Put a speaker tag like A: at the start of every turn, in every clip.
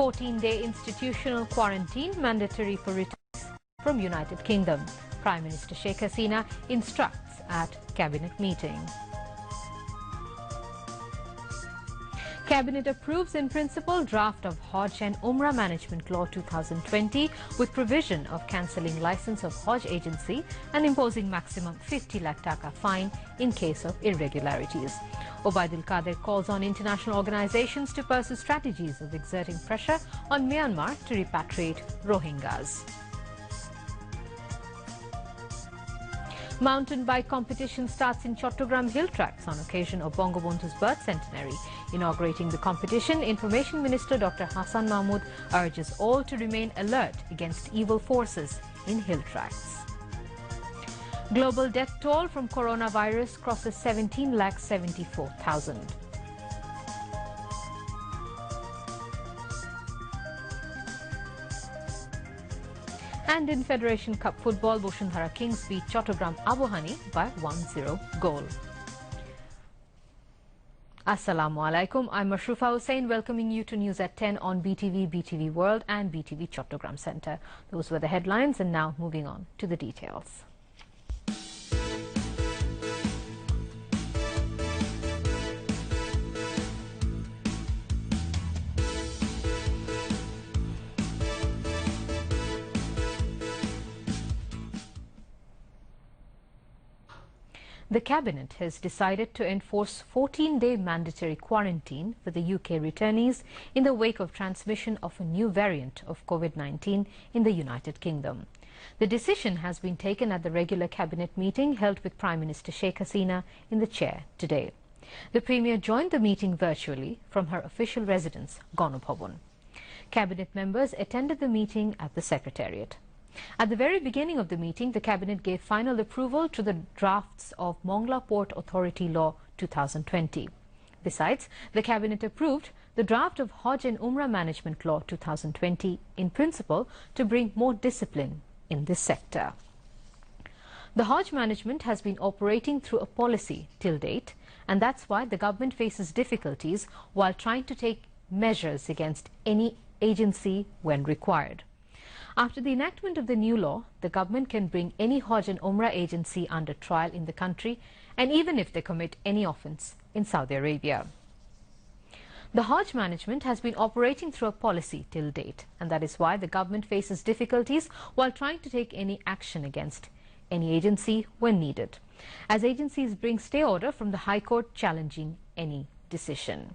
A: 14-day institutional quarantine mandatory for returnees from United Kingdom. Prime Minister Sheikh Hasina instructs at Cabinet meeting. Cabinet approves in principle draft of Hajj and Umrah Management Law 2020 with provision of cancelling license of Hajj agency and imposing maximum 50 lakh taka fine in case of irregularities. Obaidul Qadir calls on international organizations to pursue strategies of exerting pressure on Myanmar to repatriate Rohingyas. Mountain bike competition starts in Chattogram hill tracks on occasion of Bangabandhu's birth centenary. Inaugurating the competition, Information Minister Dr. Hassan Mahmood urges all to remain alert against evil forces in hill tracks. Global death toll from coronavirus crosses 17,74,000. And in Federation Cup football, Bosundhara Kings beat Chattogram Abohani by 1-0 goal. Assalamu alaikum. I'm Mashrufa Hussain, welcoming you to News at 10 on BTV, BTV World and BTV Chattogram Centre. Those were the headlines, and now moving on to the details. The Cabinet has decided to enforce 14-day mandatory quarantine for the UK returnees in the wake of transmission of a new variant of COVID-19 in the United Kingdom. The decision has been taken at the regular Cabinet meeting held with Prime Minister Sheikh Hasina in the chair today. The Premier joined the meeting virtually from her official residence, Ganabhavan. Cabinet members attended the meeting at the Secretariat. At the very beginning of the meeting, the Cabinet gave final approval to the drafts of Mongla Port Authority Law 2020. Besides, the Cabinet approved the draft of Hajj and Umrah Management Law 2020 in principle to bring more discipline in this sector. The Hajj management has been operating through a policy till date, and that's why the government faces difficulties while trying to take measures against any agency when required. After the enactment of the new law, the government can bring any Hajj and Umrah agency under trial in the country, and even if they commit any offence in Saudi Arabia. The Hajj management has been operating through a policy till date, and that is why the government faces difficulties while trying to take any action against any agency when needed, as agencies bring stay order from the High Court challenging any decision.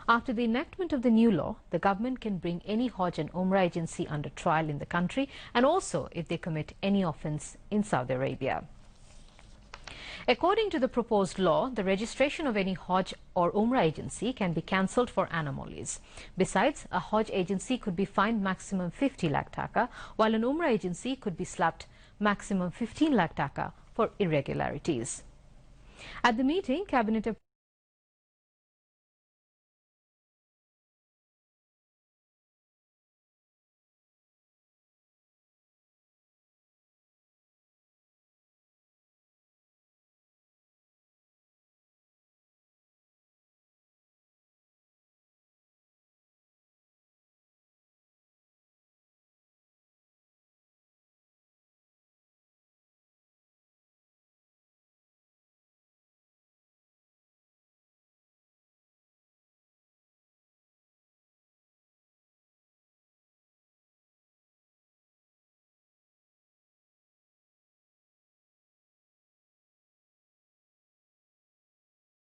A: After the enactment of the new law, the government can bring any Hajj and Umrah agency under trial in the country, and also if they commit any offence in Saudi Arabia. According to the proposed law, the registration of any Hajj or Umrah agency can be cancelled for anomalies. Besides, a Hajj agency could be fined maximum 50 lakh taka, while an Umrah agency could be slapped maximum 15 lakh taka for irregularities. At the meeting, Cabinet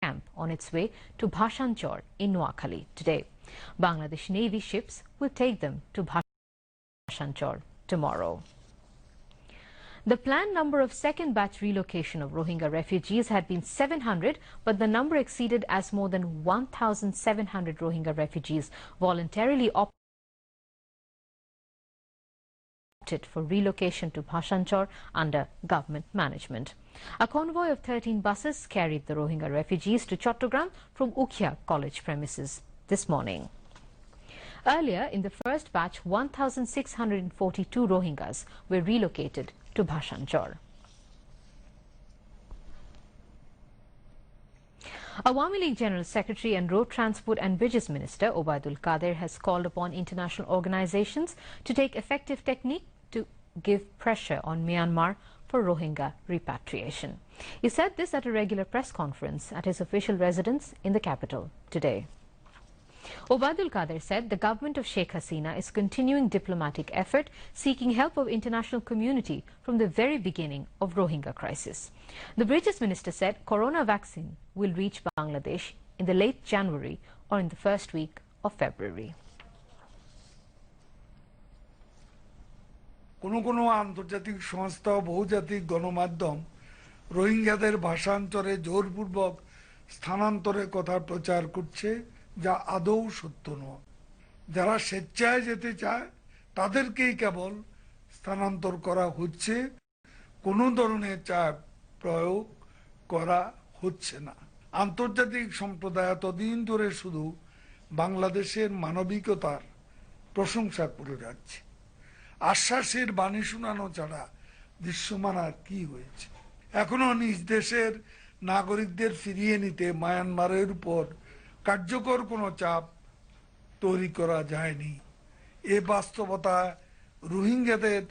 A: camp on its way to Bhashanchar in Noakhali today. Bangladesh Navy ships will take them to Bhashanchar tomorrow. The planned number of second batch relocation of Rohingya refugees had been 700, but the number exceeded as more than 1,700 Rohingya refugees voluntarily opted for relocation to Bhashanchar under government management. A convoy of 13 buses carried the Rohingya refugees to Chattogram from Ukhia College premises this morning. Earlier, in the first batch, 1,642 Rohingyas were relocated to Bhashanchar. Awami League General Secretary and Road Transport and Bridges Minister Obaidul Qadir has called upon international organizations to take effective technique to give pressure on Myanmar for Rohingya repatriation. He said this at a regular press conference at his official residence in the capital today. Obaidul Qadir said the government of Sheikh Hasina is continuing diplomatic effort seeking help of international community from the very beginning of Rohingya crisis. The Bridges Minister said corona vaccine will reach Bangladesh in the late January or in the first week of February.
B: কোনো আন্তর্জাতিক সংস্থা ও বহুজাতিক গণমাধ্যম রোহিঙ্গাদের ভাষান্তরে জোরপূর্বক স্থানান্তরের কথা প্রচার করছে যা আদৌ সত্য নয়। যারা স্বেচ্ছায় যেতে চায় তাদেরকেই কেবল স্থানান্তর করা হচ্ছে, কোনো ধরনের চাপ প্রয়োগ করা হচ্ছে না। আন্তর্জাতিক সম্প্রদায় এতদিন ধরে শুধু বাংলাদেশের মানবিকতার প্রশংসা করে যাচ্ছে। আশ্বাসের বাণী শোনানো ছাড়া দৃশ্যমান আর কি হয়েছে? এখনো নিজ দেশের নাগরিকদের ফিরিয়ে নিতে মায়ানমারের উপর কার্যকর কোনো চাপ তৈরি করা যায়নি। এ বাস্তবতা রোহিঙ্গাদের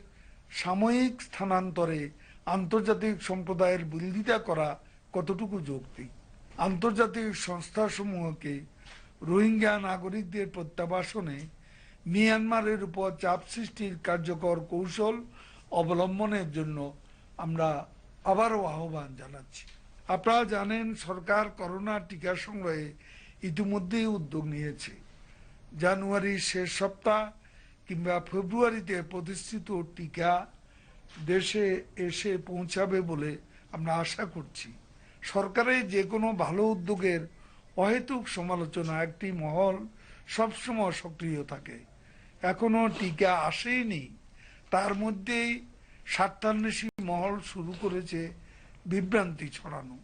B: সাময়িক স্থানান্তরে আন্তর্জাতিক সম্প্রদায়ের বিরোধিতা করা কতটুকু যৌক্তিক? আন্তর্জাতিক সংস্থাসমূহকে রোহিঙ্গা নাগরিকদের প্রত্যাবাসনে মিয়ানমারের উপর চাপ সৃষ্টির কার্যকর কৌশল অবলম্বনের জন্য আমরা আবারও আহ্বান জানাচ্ছি। আপনারা জানেন সরকার করোনা টিকা সংগ্রহে ইতিমধ্যেই উদ্যোগ নিয়েছে। জানুয়ারির শেষ সপ্তাহ কিংবা ফেব্রুয়ারিতে প্রতিষ্ঠিত টিকা দেশে এসে পৌঁছাবে বলে আমরা আশা করছি। সরকারের যে কোনো ভালো উদ্যোগের অহেতুক সমালোচনা একটি মহল সবসময় সক্রিয় থাকে। এখনো টিকা আসেনি, তার মধ্যেই স্বার্থান্বেষী মহল শুরু করেছে বিভ্রান্তি ছড়ানো।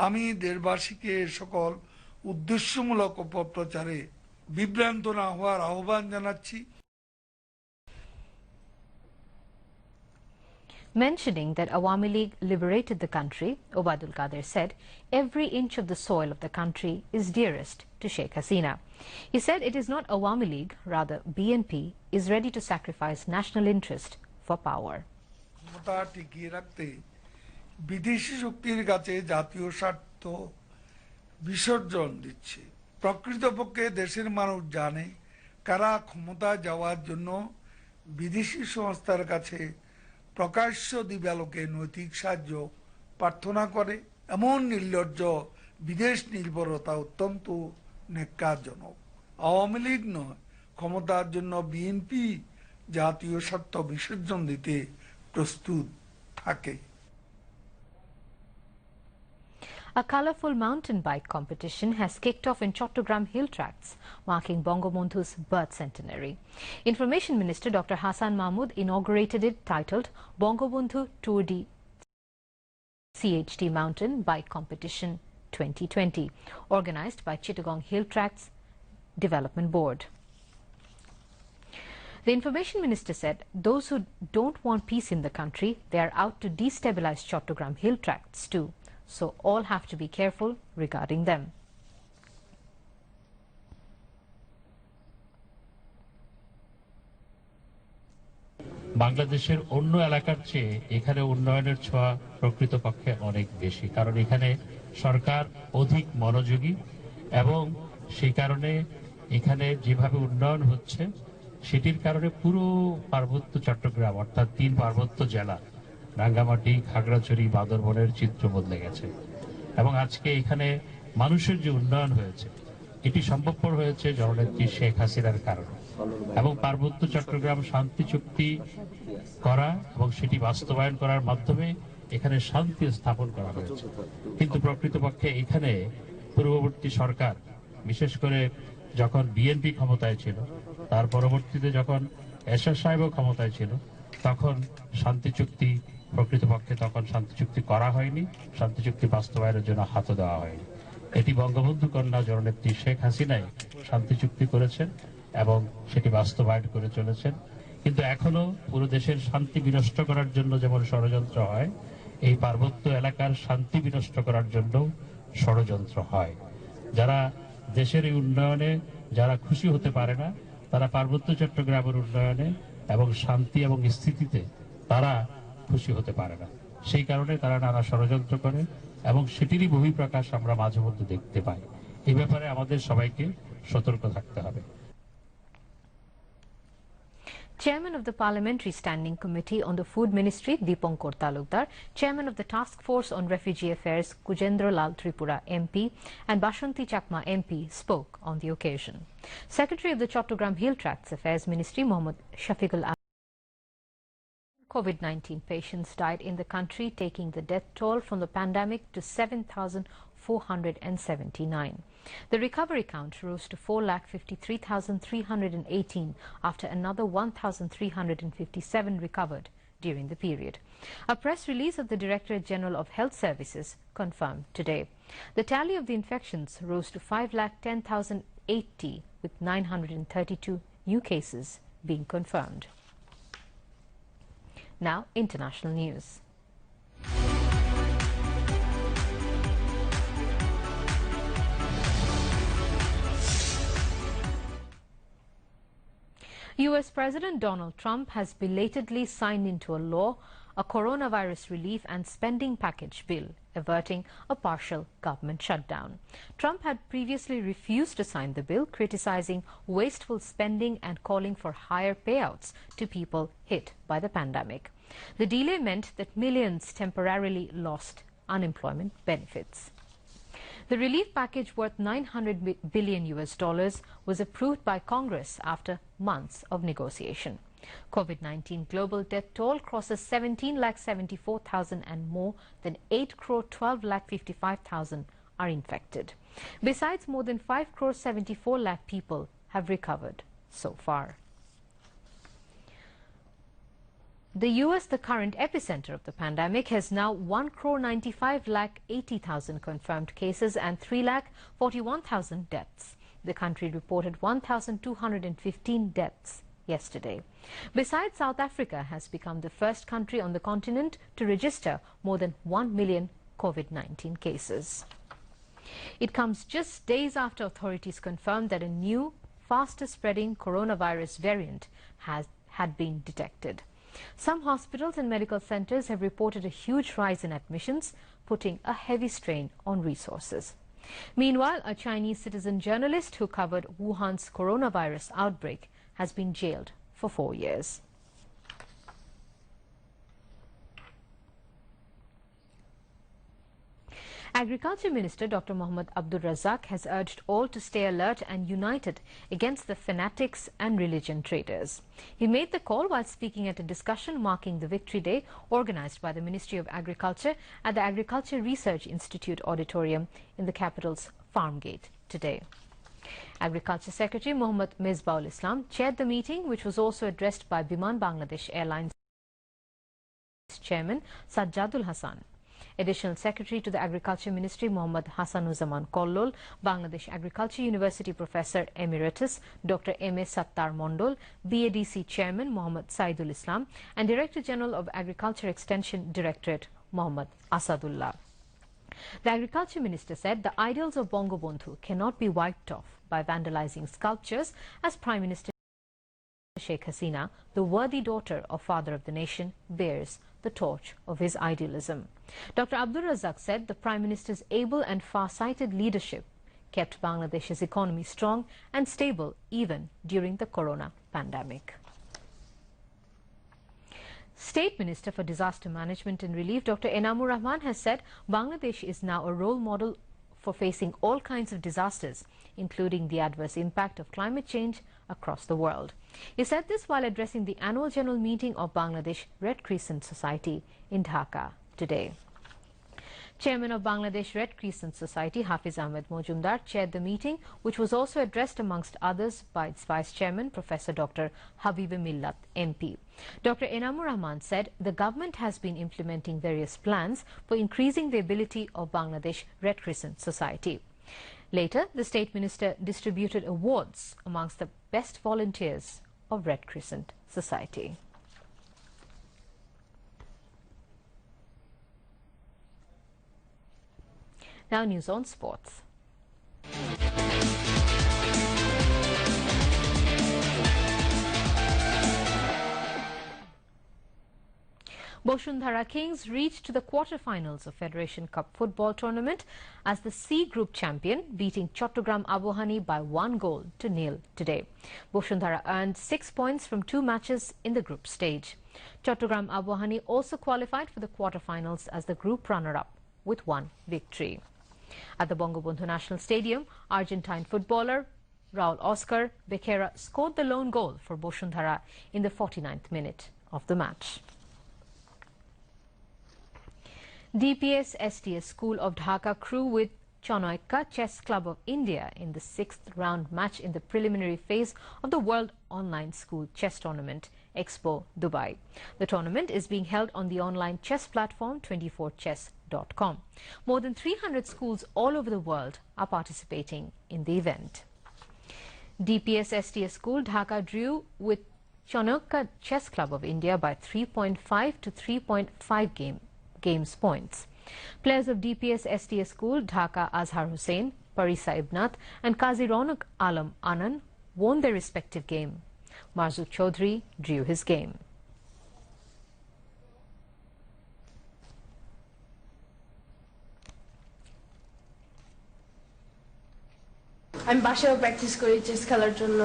B: আমি দেশবাসীকে সকল উদ্দেশ্যমূলক অপপ্রচারে বিভ্রান্ত না হওয়ার আহ্বান জানাচ্ছি।
A: Mentioning that Awami League liberated the country, Obaidul Qadir said every inch of the soil of the country is dearest to Sheikh Hasina. He said it is not Awami League, rather BNP, is ready to sacrifice national interest for power.
B: ক্ষমতা টিকিয়ে রাখতে বিদেশি শক্তির কাছে জাতীয় স্বার্থ বিসর্জন দিচ্ছে। প্রকৃতপক্ষে দেশের মানুষ জানে কারা ক্ষমতা যাওয়ার জন্য বিদেশি সংস্থার কাছে প্রকাশ্য দিবালোকে নৈতিক সাহায্য প্রার্থনা করে। এমন নির্লজ্জ বিদেশ নির্ভরতা অত্যন্ত ন্যাক্কারজনক। আওয়ামী লীগ নয়, ক্ষমতার জন্য বিএনপি জাতীয় স্বার্থ বিসর্জন দিতে প্রস্তুত থাকে।
A: A colourful mountain bike competition has kicked off in Chattogram hill tracts, marking Bangabandhu's birth centenary. Information Minister Dr. Hassan Mahmood inaugurated it, titled Bangabandhu Tour de CHT Mountain Bike Competition 2020, organised by Chittagong Hill Tracts Development Board. The Information Minister said those who don't want peace in the country, they are out to destabilise Chattogram hill tracts too. So all have to be careful regarding them.
C: বাংলাদেশের অন্য এলাকার চেয়ে এখানে উন্নয়নের ছোঁয়া প্রকৃতপক্ষে অনেক বেশি, কারণ এখানে সরকার অধিক মনোযোগী এবং সেই কারণে এখানে যেভাবে উন্নয়ন হচ্ছে সেটির কারণে পুরো পার্বত্য চট্টগ্রাম অর্থাৎ 3 পার্বত্য জেলা রাঙ্গামাটি, খাগড়াছড়ি, বান্দরবনের চিত্র বদলে গেছে। এবং আজকে এখানে মানুষের যে উন্নয়ন হয়েছে এটি সম্ভবপর হয়েছে জননেত্রী শেখ হাসিনার কারণে। এবং পার্বত্য চট্টগ্রাম শান্তি চুক্তি করা এবং সেটি বাস্তবায়ন করার মাধ্যমে এখানে শান্তি স্থাপন করা হয়েছে। কিন্তু প্রকৃতপক্ষে এখানে পূর্ববর্তী সরকার, বিশেষ করে যখন বিএনপি ক্ষমতায় ছিল, তার পরবর্তীতে যখন এরশাদ সাহেবও ক্ষমতায় ছিল, তখন শান্তি চুক্তি প্রকৃতপক্ষে তখন শান্তি চুক্তি করা হয়নি, শান্তি চুক্তি বাস্তবায়নের জন্য হাতও দেওয়া হয়নি। এটি বঙ্গবন্ধু কন্যা জননেত্রী শেখ হাসিনাই শান্তি চুক্তি করেছেন এবং সেটি বাস্তবায়ন করে চলেছেন। কিন্তু এখনো পুরো দেশের শান্তি বিনষ্ট করার জন্য যেমন ষড়যন্ত্র হয়, এই পার্বত্য এলাকার শান্তি বিনষ্ট করার জন্য ষড়যন্ত্র হয়। যারা দেশের এই উন্নয়নে যারা খুশি হতে পারে না, তারা পার্বত্য চট্টগ্রামের উন্নয়নে এবং শান্তি এবং স্থিতিতে তারা খুশি হতে পারে না। সেই কারণে তারা নানা ষড়যন্ত্র করে এবং সেটিরই বহিঃপ্রকাশ আমরা মাঝে মধ্যে দেখতে পাই। এই ব্যাপারে আমাদের সবাইকে সতর্ক থাকতে হবে।
A: Chairman of the Parliamentary Standing Committee on the Food Ministry, Deepankar Talukdar, Chairman of the Task Force on Refugee Affairs, Kujendra Lal Tripura MP, and Bashanti Chakma MP spoke on the occasion. Secretary of the Chattogram Hill Tracts Affairs Ministry, Mohammad Shafiqul COVID-19 patients died in the country, taking the death toll from the pandemic to 7,479. The recovery count rose to 4,53,318 after another 1,357 recovered during the period. A press release of the Directorate General of Health Services confirmed today. The tally of the infections rose to 5,10,080, with 932 new cases being confirmed. Now, international news. U.S. President Donald Trump has belatedly signed into a law a coronavirus relief and spending package bill, averting a partial government shutdown. Trump had previously refused to sign the bill, criticizing wasteful spending and calling for higher payouts to people hit by the pandemic. The delay meant that millions temporarily lost unemployment benefits. The relief package worth $900 billion was approved by Congress after months of negotiation. COVID-19 global death toll crosses 17,74,000 and more than 8,12,55,000 are infected. Besides, more than 5,74,00,000 people have recovered so far. The U.S., the current epicenter of the pandemic, has now 1,95,80,000 confirmed cases and 3,41,000 deaths. The country reported 1,215 deaths yesterday. Besides, South Africa has become the first country on the continent to register more than 1 million COVID-19 cases. It comes just days after authorities confirmed that a new, faster-spreading coronavirus variant had been detected. Some hospitals and medical centers have reported a huge rise in admissions, putting a heavy strain on resources. Meanwhile, a Chinese citizen journalist who covered Wuhan's coronavirus outbreak has been jailed for 4 years. Agriculture Minister Dr. Mohammad Abdul Razak has urged all to stay alert and united against the fanatics and religion traders. He made the call while speaking at a discussion marking the Victory Day organized by the Ministry of Agriculture at the Agriculture Research Institute Auditorium in the capital's Farmgate today. Agriculture Secretary Mohammad Misbaul Islam chaired the meeting, which was also addressed by Biman Bangladesh Airlines Chairman Sajjadul Hassan. Additional Secretary to the Agriculture Ministry Mohammad Hassanuzzaman Kollol, Bangladesh Agriculture University Professor Emeritus Dr. M.A. Sattar Mondol, BADC Chairman Mohammad Saidul Islam, and Director General of Agriculture Extension Directorate Mohammad Asadullah. The Agriculture Minister said the ideals of Bangabandhu cannot be wiped off by vandalizing sculptures, as Prime Minister Sheikh Hasina, the worthy daughter of Father of the Nation, bears the torch of his idealism. Dr. Abdul Razak said the Prime Minister's able and far-sighted leadership kept Bangladesh's economy strong and stable even during the corona pandemic. State Minister for Disaster Management and Relief Dr. Enamur Rahman has said Bangladesh is now a role model for facing all kinds of disasters, including the adverse impact of climate change across the world. He said this while addressing the annual general meeting of Bangladesh Red Crescent Society in Dhaka today. Chairman of Bangladesh Red Crescent Society, Hafiz Ahmed Mojumdar, chaired the meeting, which was also addressed amongst others by its Vice Chairman, Professor Dr. Habib Millat, MP. Dr. Enamur Rahman said the government has been implementing various plans for increasing the ability of Bangladesh Red Crescent Society. Later, the State Minister distributed awards amongst the best volunteers of Red Crescent Society. Now news on sports. Boshundhara Kings reached the quarter-finals of Federation Cup football tournament as the C Group champion, beating Chattogram Abohani by 1-0 today. Boshundhara earned 6 points from 2 matches in the group stage. Chattogram Abohani also qualified for the quarter-finals as the group runner-up with 1 victory. At the Bangabandhu National Stadium, Argentine footballer Raul Oscar Becerra scored the lone goal for Boshundhara in the 49th minute of the match. DPS STS School of Dhaka crew with Chanoika Chess Club of India in the 6th round match in the preliminary phase of the World Online School Chess Tournament, Expo, Dubai. The tournament is being held on the online chess platform 24chess.com. More than 300 schools all over the world are participating in the event. DPS STS School Dhaka drew with Chanoika Chess Club of India by 3.5 to 3.5 games points. Players of DPS STS School Dhaka Azhar Hussain, Parisa Ibnath and Qazi Ronak Alam Anand won their respective game. Marzuk Chaudhry drew his game.
D: আমি বাসায়ও practice করি chess খেলার জন্য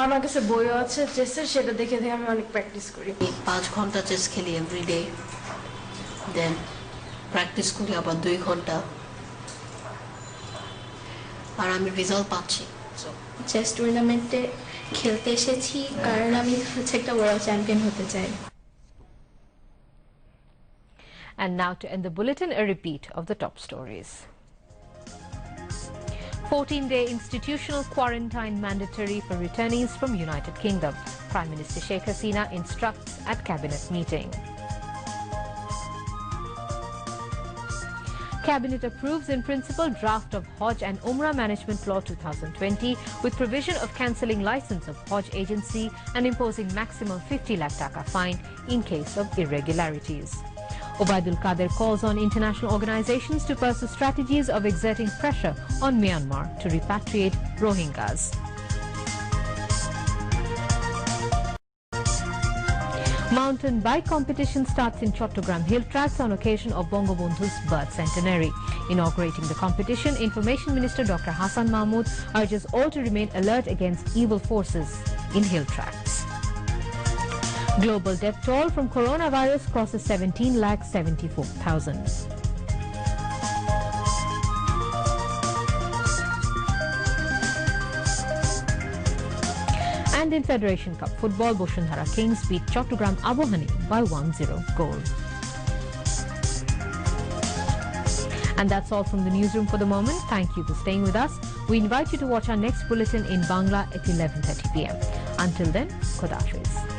D: আমার কাছে বইও আছে চেসের সেটা দেখে দেখে আমি অনেক প্র্যাকটিস করি
E: 5 ঘন্টা চেস খেলি এভরিডে দেন প্র্যাকটিস করি আবার 2 ঘন্টা আর আমি রেজাল্ট পাচ্ছি
D: চেস টুর্নামেন্টে খেলতে এসেছি কারণ আমি হচ্ছে একটা ওয়ার্ল্ড চ্যাম্পিয়ন হতে চাই
A: And now to end the bulletin, a repeat of the top stories. 14-day institutional quarantine mandatory for returnees from United Kingdom. Prime Minister Sheikh Hasina instructs at Cabinet meeting. Cabinet approves in principle draft of Hajj and Umrah Management Law 2020 with provision of cancelling license of Hajj agency and imposing maximum 50 lakh taka fine in case of irregularities. Obaidul Qadir calls on international organizations to pursue strategies of exerting pressure on Myanmar to repatriate Rohingyas. Mountain bike competition starts in Chattogram Hill Tracks on occasion of Bangabandhu's birth centenary. Inaugurating the competition, Information Minister Dr. Hassan Mahmood urges all to remain alert against evil forces in hill tracks. Global death toll from coronavirus crosses 17,74,000. And in Federation Cup football, Boshundhara Kings beat Chattogram Abohani by 1-0 goal. And that's all from the newsroom for the moment. Thank you for staying with us. We invite you to watch our next bulletin in Bangla at 11:30 p.m. Until then, Khuda Hafiz.